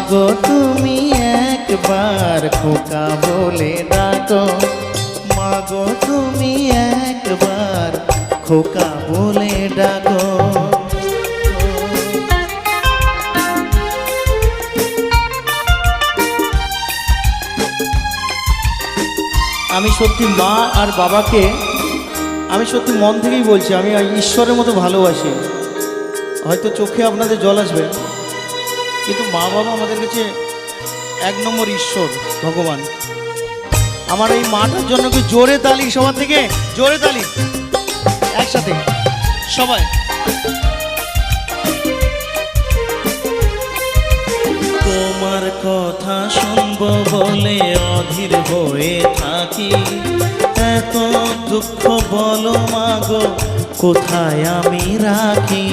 মাগো তুমি একবার খোকা বলে ডাকো, মাগো তুমি একবার খোকা বলে ডাকো। আমি সত্যি মা আর বাবাকে আমি সত্যি মন থেকেই বলছি, আমি ঈশ্বরের মতো ভালোবাসি। হয়তো চোখে আপনাদের জল আসবে, কিন্তু মা বাবা আমাদের কাছে এক নম্বর ঈশ্বর, ভগবান। আমার এই মাটার জন্য কি জোরে তালি, সবার থেকে জোরে তালি একসাথে সবাই। তোমার কথা শুনবো বলে অধীর হয়ে থাকি, এত দুঃখ বলো মাগো কোথায় আমি রাখি।